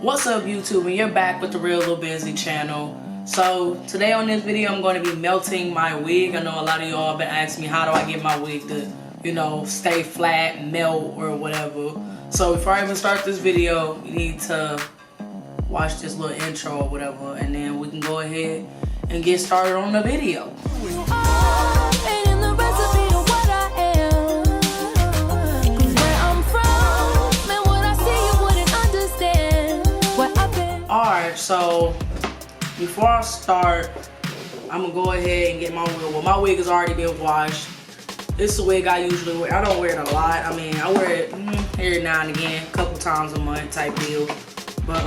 What's up, YouTube? And you're back with the realest channel. So today on this video I'm going to be melting my wig. I know a lot of y'all have been asking me how do I get my wig to, stay flat, melt, or whatever. So before I even start this video, you need to watch this little intro or whatever, and then we can go ahead and get started on the video. Alright, so before I start, I'm gonna go ahead and get my wig. Well, my wig has already been washed. This is a wig I usually wear. I don't wear it a lot. I mean, I wear it every now and again, a couple times a month type deal. But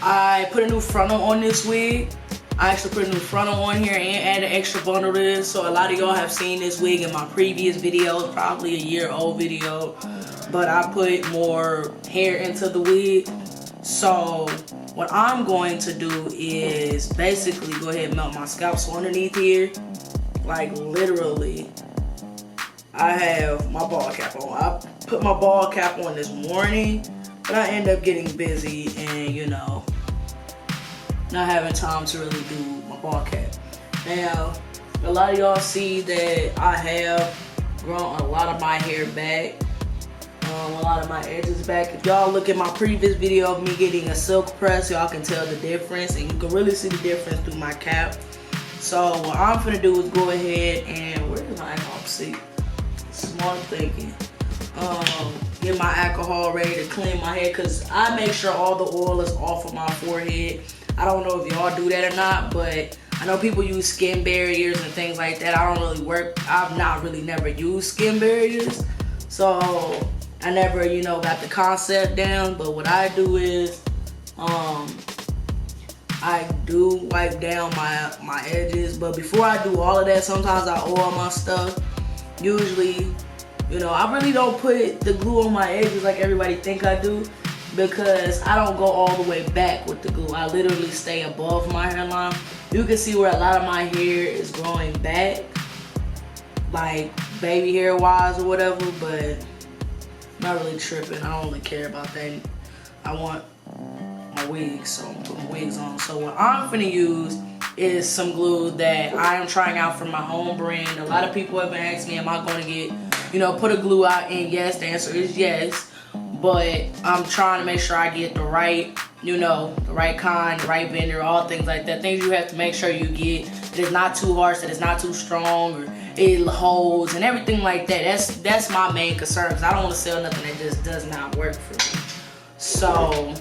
I put a new frontal on this wig. I actually put a new frontal on here and add an extra bundle to this. So a lot of y'all have seen this wig in my previous videos, probably a year-old video. But I put more hair into the wig. So what I'm going to do is basically go ahead and melt my scalp. So underneath here, like literally, I have my ball cap on. I put my ball cap on this morning, but I end up getting busy and not having time to really do my ball cap. Now, a lot of y'all see that I have grown a lot of my hair back. A lot of my edges back. If y'all look at my previous video of me getting a silk press, y'all can tell the difference, and you can really see the difference through my cap. So what I'm gonna do is go ahead and where's my alcohol? See, smart thinking. Get my alcohol ready to clean my hair, cause I make sure all the oil is off of my forehead. I don't know if y'all do that or not, but I know people use skin barriers and things like that. I don't really work. I've not really never used skin barriers, so I never, got the concept down. But what I do is, I do wipe down my edges. But before I do all of that, sometimes I oil my stuff. Usually, I really don't put the glue on my edges like everybody think I do, because I don't go all the way back with the glue. I literally stay above my hairline. You can see where a lot of my hair is growing back, like baby hair wise or whatever, but not really tripping. I don't really care about that. I want my wigs, so I'm putting wigs on. So what I'm finna use is some glue that I am trying out from my home brand. A lot of people have been asking me, am I gonna get, put a glue out? And yes, the answer is yes. But I'm trying to make sure I get the right, the right kind, the right vendor, all things like that. Things you have to make sure you get that is not too harsh, that is not too strong, or it holds and everything like that. That's my main concern, because I don't want to sell nothing that just does not work for me. So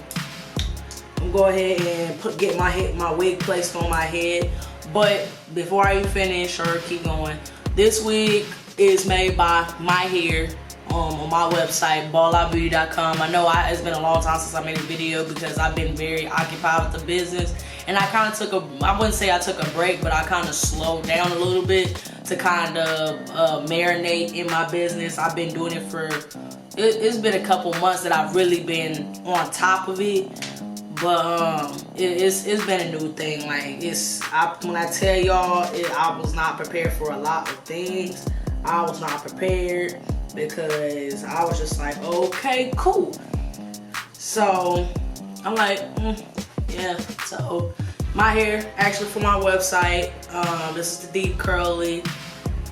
I'm gonna go ahead and get my wig placed on my head. But before I even finish or keep going, this wig is made by My Hair. On my website, balloutbeauty.com. I know it's been a long time since I made a video because I've been very occupied with the business, and I kind of I wouldn't say I took a break, but I kind of slowed down a little bit to kind of marinate in my business. I've been doing it for, it's been a couple months that I've really been on top of it, but it's been a new thing. Like when I tell y'all, I was not prepared for a lot of things. I was not prepared, because I was just like, okay, cool. So I'm like, yeah. So my hair, actually from my website, this is the deep curly.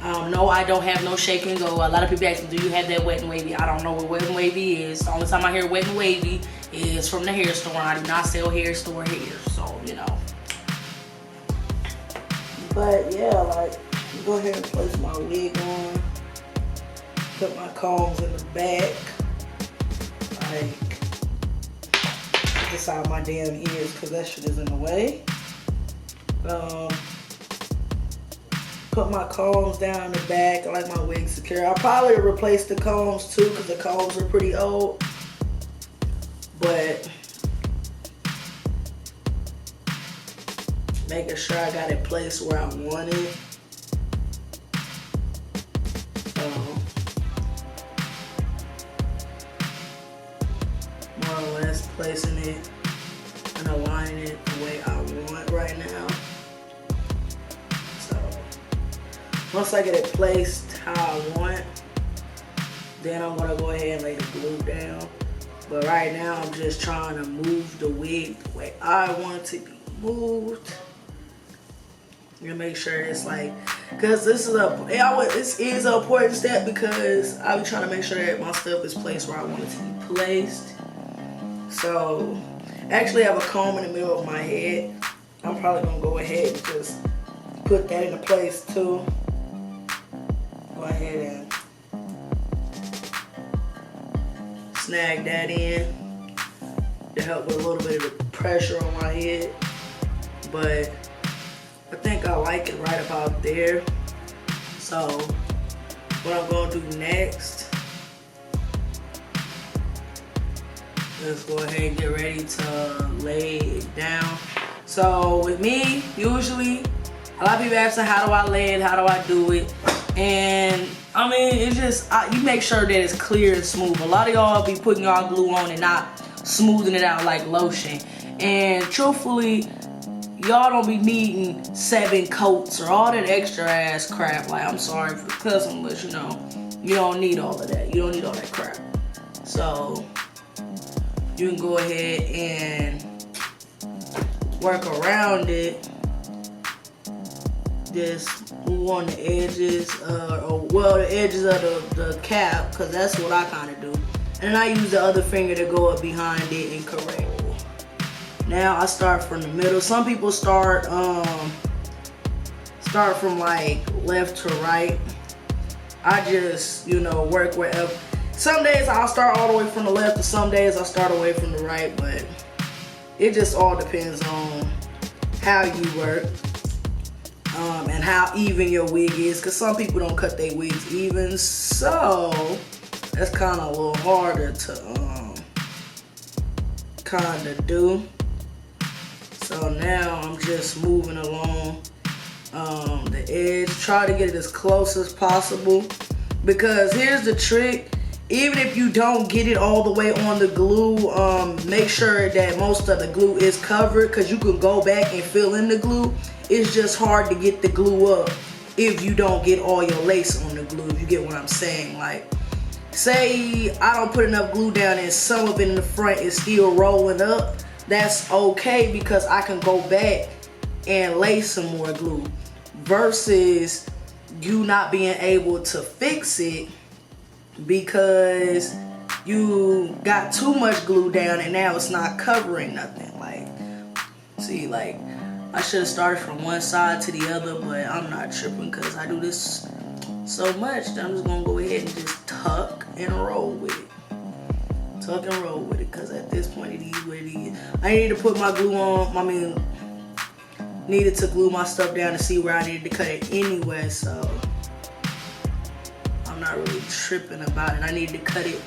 No, I don't have no shake and go. A lot of people ask me, do you have that wet and wavy? I don't know what wet and wavy is. The only time I hear wet and wavy is from the hair store. I do not sell hair store hair, so But yeah, like, go ahead and place my wig on. Put my combs in the back, like inside my damn ears, because that shit is in the way. Put my combs down in the back. I like my wig secure. I'll probably replace the combs too, because the combs are pretty old. But making sure I got it placed where I want it. More or less placing it and aligning it the way I want right now. So once I get it placed how I want, then I'm gonna go ahead and lay the glue down. But right now I'm just trying to move the wig the way I want it to be moved. You make sure it's like, cause this is an important step because I be trying to make sure that my stuff is placed where I want it to be placed. So, actually I have a comb in the middle of my head. I'm probably gonna go ahead and just put that into place too. Go ahead and snag that in to help with a little bit of the pressure on my head. But I think I like it right about there. So what I'm gonna do next, let's go ahead and get ready to lay it down. So with me, usually, a lot of people ask me, how do I lay it, how do I do it? And I mean, it's just, you make sure that it's clear and smooth. A lot of y'all be putting y'all glue on and not smoothing it out like lotion. And truthfully, y'all don't be needing 7 coats or all that extra ass crap. Like, I'm sorry for cussing, but you know, you don't need all of that. You don't need all that crap. So you can go ahead and work around it. Just glue on the edges, the edges of the cap, because that's what I kind of do. And I use the other finger to go up behind it and correct. Now I start from the middle. Some people start from like left to right. I just, you know, work wherever. Some days I'll start all the way from the left, and some days I'll start away from the right, but it just all depends on how you work. And how even your wig is, because some people don't cut their wigs even, so that's kind of a little harder to kind of do. So now I'm just moving along the edge, try to get it as close as possible, because here's the trick. Even if you don't get it all the way on the glue, make sure that most of the glue is covered, because you can go back and fill in the glue. It's just hard to get the glue up if you don't get all your lace on the glue, if you get what I'm saying. Like, say I don't put enough glue down and some of it in the front is still rolling up, that's okay, because I can go back and lay some more glue, versus you not being able to fix it because you got too much glue down and now it's not covering nothing. Like, see, like, I should have started from one side to the other, but I'm not tripping because I do this so much that I'm just gonna go ahead and just tuck and roll with it. Tuck and roll with it, because at this point it is what it is. I needed to put my glue on, needed to glue my stuff down to see where I needed to cut it anyway, so I'm not really tripping about it. I needed to cut it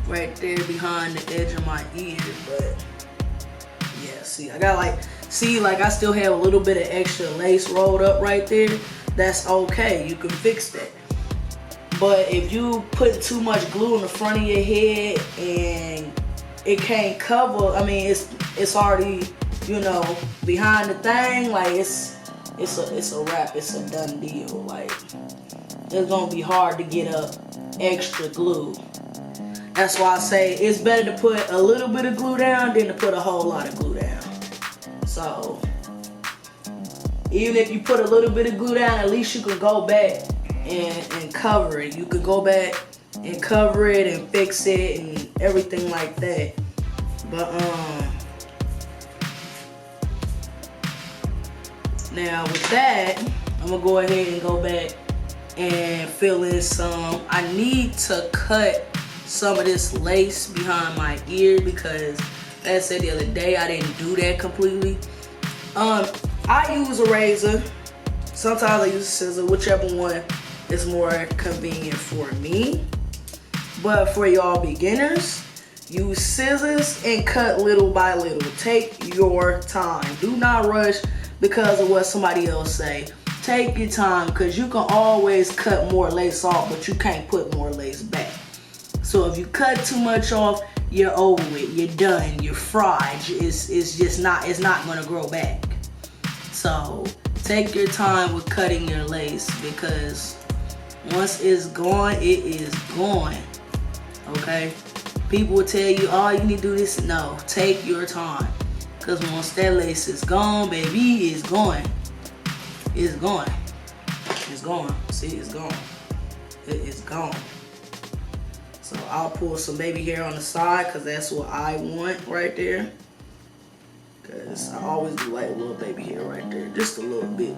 right there behind the edge of my ear, but yeah, see, I still have a little bit of extra lace rolled up right there. That's okay, you can fix that. But if you put too much glue in the front of your head and it can't cover, I mean, it's already, you know, behind the thing, like it's a wrap, it's a done deal. Like, it's gonna be hard to get up extra glue. That's why I say it's better to put a little bit of glue down than to put a whole lot of glue down. So even if you put a little bit of glue down, at least you can go back and cover it. You could go back and cover it and fix it and everything like that. But now with that, I'm gonna go ahead and go back and fill in some. I need to cut some of this lace behind my ear because, as I said the other day, I didn't do that completely. I use a razor. Sometimes I use a scissor, whichever one is more convenient for me. But for y'all beginners, use scissors and cut little by little. Take your time. Do not rush because of what somebody else say. Take your time, because you can always cut more lace off, but you can't put more lace back. So if you cut too much off, you're over it. You're done. You're fried. It's not gonna grow back. So take your time with cutting your lace, because once it's gone, it is gone. Okay? People will tell you, oh, you need to do this. No, take your time. Because once that lace is gone, baby, it's going. It's going. It's gone. See, it's gone. It is gone. So I'll pull some baby hair on the side because that's what I want right there. Because I always do like a little baby hair right there. Just a little bit.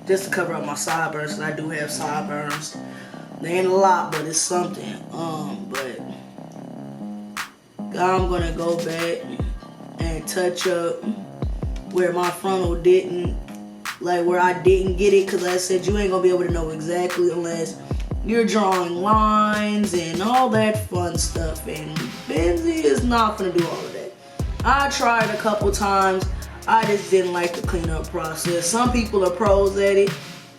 Just to cover up my sideburns, because I do have sideburns. They ain't a lot, but it's something. But I'm gonna go back and touch up where my frontal didn't, like where I didn't get it, because like I said, you ain't gonna be able to know exactly unless you're drawing lines and all that fun stuff. And Benzie is not gonna do all of that. I tried a couple times. I just didn't like the cleanup process. Some people are pros at it.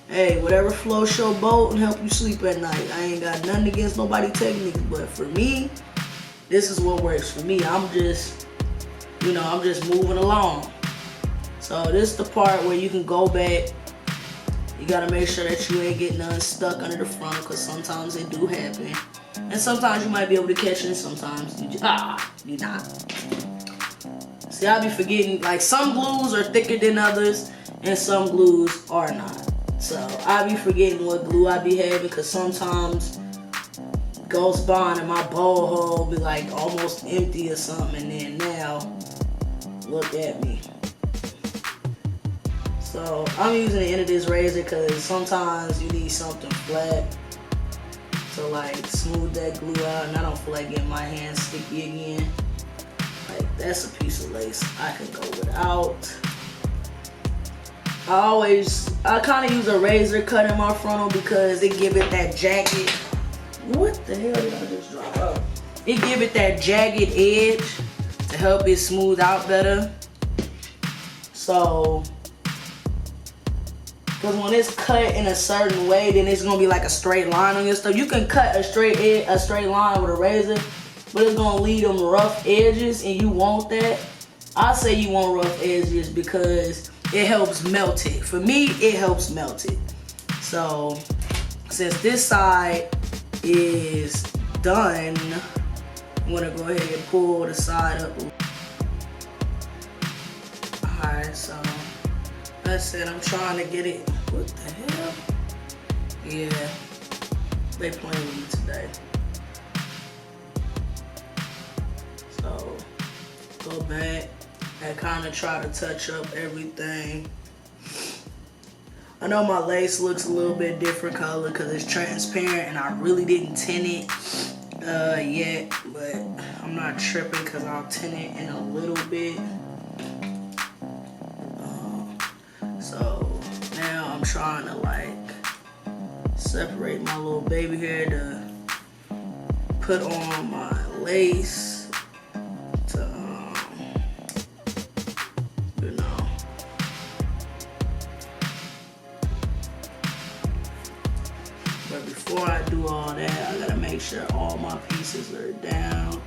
Hey, whatever floats your boat and help you sleep at night. I ain't got nothing against nobody techniques, but for me, this is what works for me. I'm just, I'm just moving along. So this is the part where you can go back. You gotta make sure that you ain't getting none stuck under the front, because sometimes it do happen. And sometimes you might be able to catch it, and sometimes you're not. See, I be forgetting, like some glues are thicker than others, and some glues are not. So I be forgetting what glue I be having, because sometimes Ghost Bond and my bowl hole be like almost empty or something, and then now, look at me. So I'm using the end of this razor because sometimes you need something flat to like smooth that glue out, and I don't feel like getting my hands sticky again. Like, that's a piece of lace I can go without. I kind of use a razor cut in my frontal because it give it that jagged. What the hell did I just drop? Oh. It give it that jagged edge to help it smooth out better. So, because when it's cut in a certain way, then it's gonna be like a straight line on your stuff. You can cut a straight line with a razor, but it's gonna leave them rough edges, and you want that. I say you want rough edges because it helps melt it. For me, it helps melt it. So, since this side is done, I'm gonna go ahead and pull the side up. Alright, so that's it. I'm trying to get it. What the hell? Yeah, they playing with me today. So, go back and kind of try to touch up everything. I know my lace looks a little bit different color because it's transparent and I really didn't tint it yet, but I'm not tripping because I'll tint it in a little bit. So now I'm trying to like separate my little baby hair to put on my lace. But before I do all that, I gotta make sure all my pieces are down.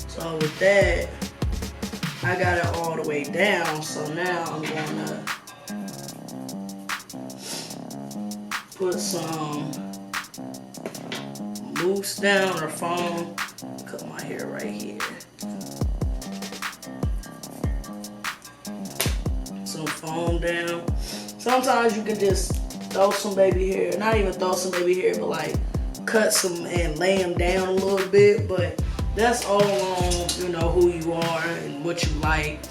So with that, I got it all the way down. So now I'm gonna put some mousse down or foam. Cut my hair right here. Some foam down. Sometimes you can just throw some baby hair. Not even throw some baby hair, but like cut some and lay them down a little bit. But that's all on, who you are and what you like.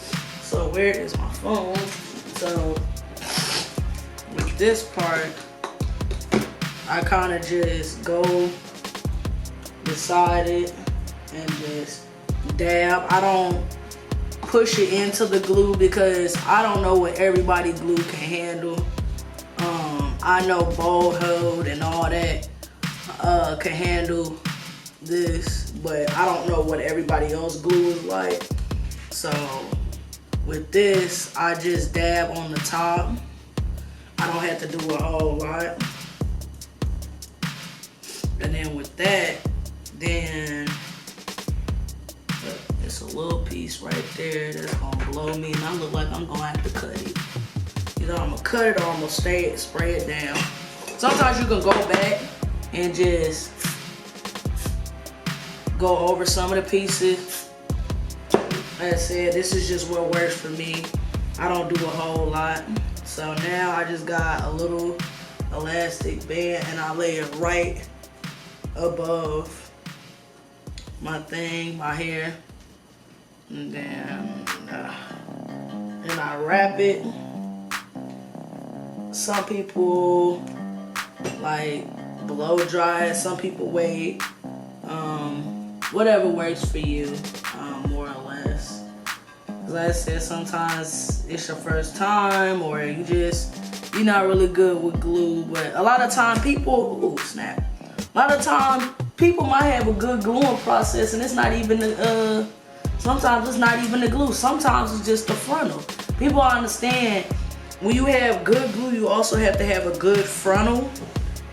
So where is my foam? So with this part, I kind of just go beside it and just dab. I don't push it into the glue because I don't know what everybody glue can handle. I know bowl hold and all that can handle this, but I don't know what everybody else glue is like. So with this, I just dab on the top. I don't have to do a whole lot. And then with that, then it's Just a little piece right there that's gonna blow me, and I look like I'm gonna have to cut it. Either I'm gonna cut it or I'm gonna spray it down. Sometimes you can go back and just go over some of the pieces. Like I said, this is just what works for me. I don't do a whole lot. So now I just got a little elastic band and I lay it right above my thing, my hair, and then I wrap it. Some people like blow dry it, some people wait. Whatever works for you, more or less. Like I said, sometimes it's your first time or you're not really good with glue, but a lot of time people, a lot of time people might have a good gluing process and it's not even the, sometimes it's not even the glue. Sometimes it's just the frontal. People understand when you have good glue, you also have to have a good frontal.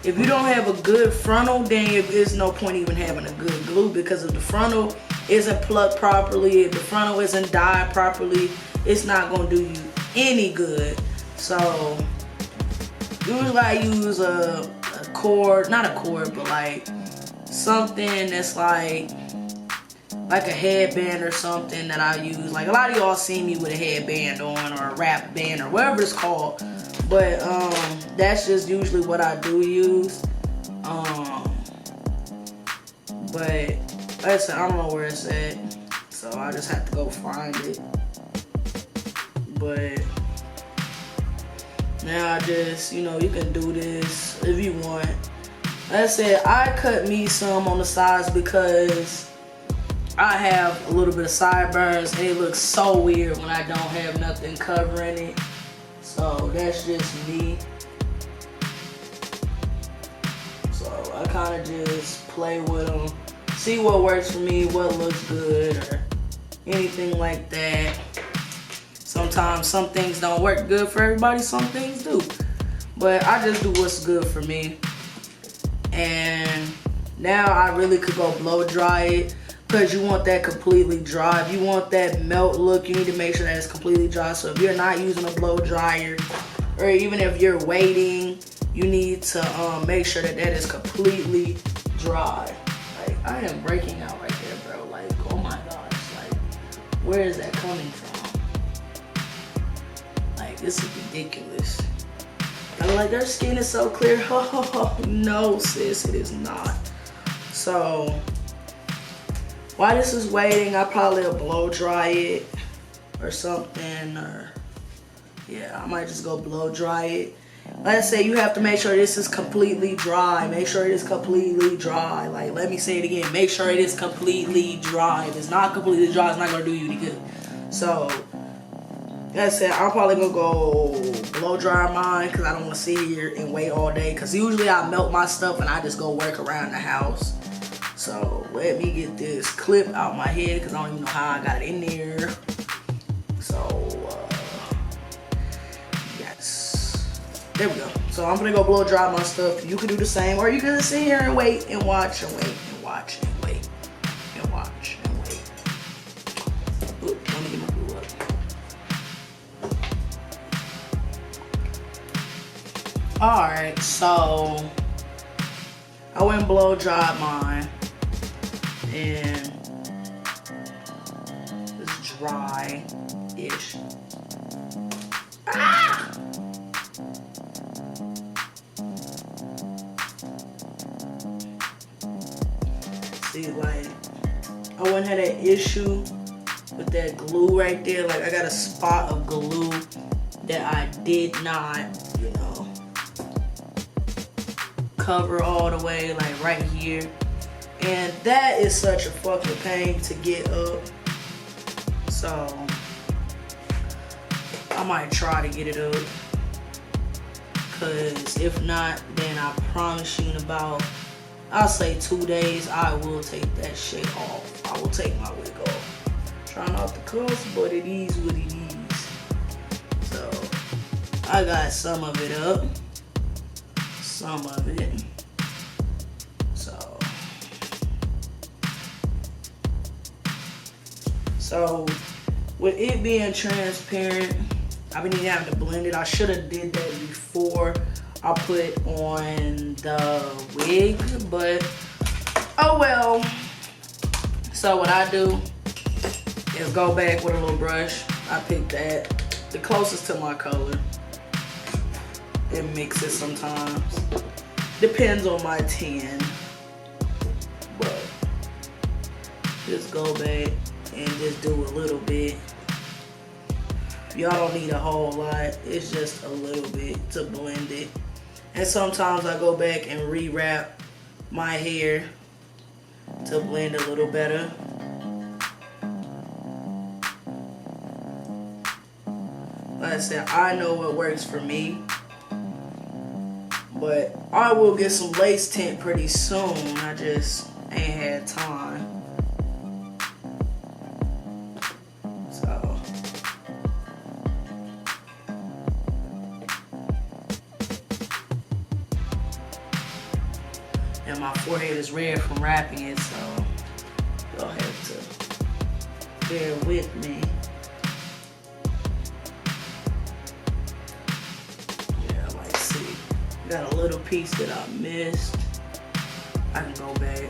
If you don't have a good frontal, then there's no point even having a good glue, because if the frontal isn't plucked properly, if the frontal isn't dyed properly, it's not gonna do you any good. So usually I use a cord, not a cord, but like something that's like a headband or something that I use. Like a lot of y'all see me with a headband on or a wrap band or whatever it's called. But that's just usually what I do use. But like I said, I don't know where it's at, so I just have to go find it. But now I just, you can do this if you want. Like I said, I cut me some on the sides because I have a little bit of sideburns and it looks so weird when I don't have nothing covering it. So that's just me. So I kind of just play with them, see what works for me, what looks good, or anything like that. Sometimes some things don't work good for everybody, some things do. But I just do what's good for me. And now I really could go blow dry it, because you want that completely dry. If you want that melt look, you need to make sure that it's completely dry. So if you're not using a blow dryer, or even if you're waiting, you need to make sure that is completely dry. Like, I am breaking out right there, bro. Like, oh my gosh. Like, where is that coming from? Like, this is ridiculous. I'm like, their skin is so clear. Oh, no, sis, it is not. So while this is waiting, I probably will blow dry it or something, or yeah, I might just go blow dry it. Like I said, you have to make sure this is completely dry. Make sure it is completely dry. Like, let me say it again. Make sure it is completely dry. If it's not completely dry, it's not gonna do you any good. So, like I said, I'm probably gonna go blow dry mine because I don't want to sit here and wait all day. Because usually I melt my stuff and I just go work around the house. So let me get this clip out my head because I don't even know how I got it in there. So yes, there we go. So I'm gonna go blow dry my stuff. You can do the same, or you can just sit here and wait and watch and wait and watch and wait and watch and wait. Ooh, let me get my glue up. All right, so I went and blow dried mine. And it's dry-ish. Ah! See, like, I wouldn't have that issue with that glue right there. Like, I got a spot of glue that I did not, cover all the way, like right here. And that is such a fucking pain to get up. So I might try to get it up. Cause if not, then I promise you in about, I'll say 2 days, I will take that shit off. I will take my wig off. Try not to cuss, but it is what it is. So I got some of it up. Some of it. So with it being transparent, I've been having to blend it. I should have did that before I put on the wig, but oh well. So what I do is go back with a little brush. I pick that, the closest to my color, and mix it sometimes. Depends on my tan, but just go back and just do a little bit. Y'all don't need a whole lot. It's just a little bit to blend it. And sometimes I go back and rewrap my hair to blend a little better. Like I said, I know what works for me. But I will get some lace tint pretty soon. I just ain't had time. So. And my forehead is red from wrapping it, so you'll have to bear with me. Yeah, like see, got a little piece that I missed. I can go back,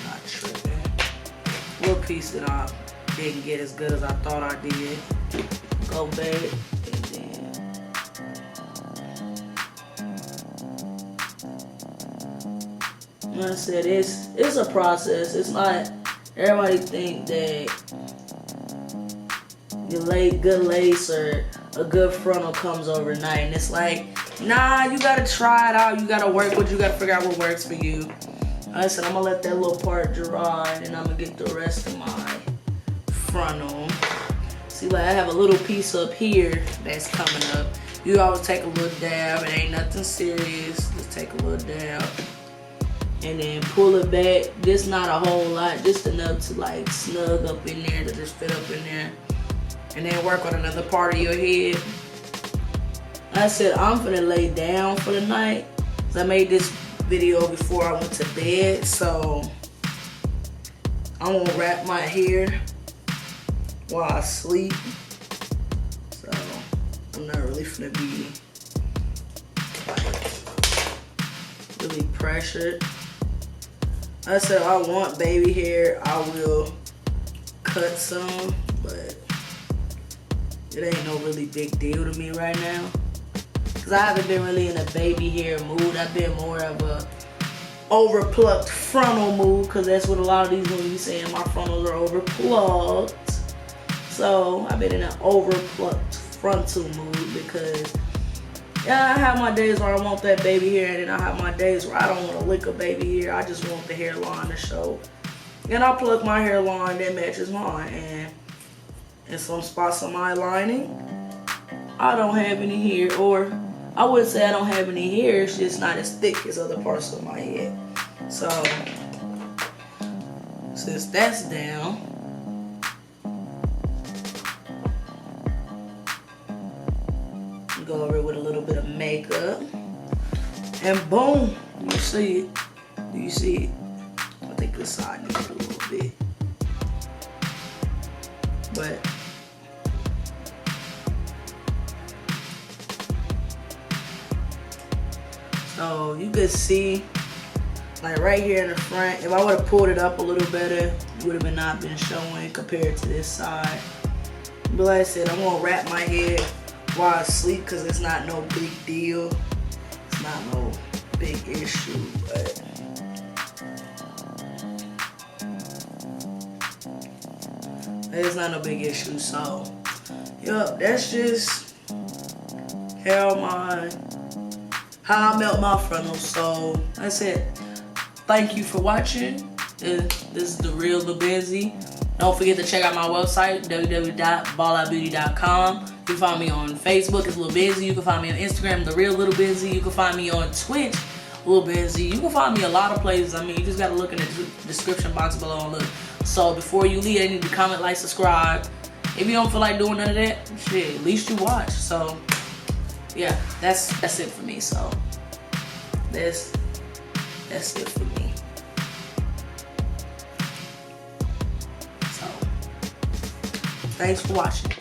not tripping. Little piece that I didn't get as good as I thought I did. Go back, and then like I said, it's a process. It's not everybody think that your good lace or a good frontal comes overnight, and it's like, nah, you gotta try it out. You gotta work with it. You gotta figure out what works for you. Like I said, I'm gonna let that little part dry, and I'm gonna get the rest of my frontal. See, like I have a little piece up here that's coming up. You always take a little dab. It ain't nothing serious. Just take a little dab. And then pull it back. Just not a whole lot, just enough to like snug up in there, to just fit up in there. And then work on another part of your head. Like I said, I'm finna lay down for the night. Cause I made this video before I went to bed, so I'm gonna wrap my hair while I sleep. So I'm not really finna be like really pressured. I said I want baby hair, I will cut some, but it ain't no really big deal to me right now. Cause I haven't been really in a baby hair mood. I've been more of a overplucked frontal mood, cause that's what a lot of these women be saying, my frontals are overplucked. So I've been in an overplucked frontal mood because yeah, I have my days where I want that baby hair, and then I have my days where I don't want to lick a baby hair. I just want the hairline to show. And I pluck my hairline that matches mine. And in some spots of my lining, I don't have any hair. Or I would say I don't have any hair. It's just not as thick as other parts of my head. So since that's down, go over it with a little bit of makeup, and boom, you see it. Do you see it? I think this side needs a little bit, but so you could see, like right here in the front, if I would have pulled it up a little better, it would have not been showing compared to this side. But like I said, I'm gonna wrap my head while I sleep, because it's not no big deal. It's not no big issue, but it's not no big issue. So yup, that's just how I melt my frontal. So like I said, thank you for watching. This is TheRealLulBenzie. Don't forget to check out my website, www.balloutbeauty.com. You can find me on Facebook, it's Lil Benzie. You can find me on Instagram, TheRealLulBenzie. You can find me on Twitch, Lil Benzie. You can find me a lot of places. I mean, you just gotta look in the description box below and look. So before you leave, I need to comment, like, subscribe. If you don't feel like doing none of that, shit, at least you watch. So yeah, that's it for me. So that's it for me. Thanks for watching.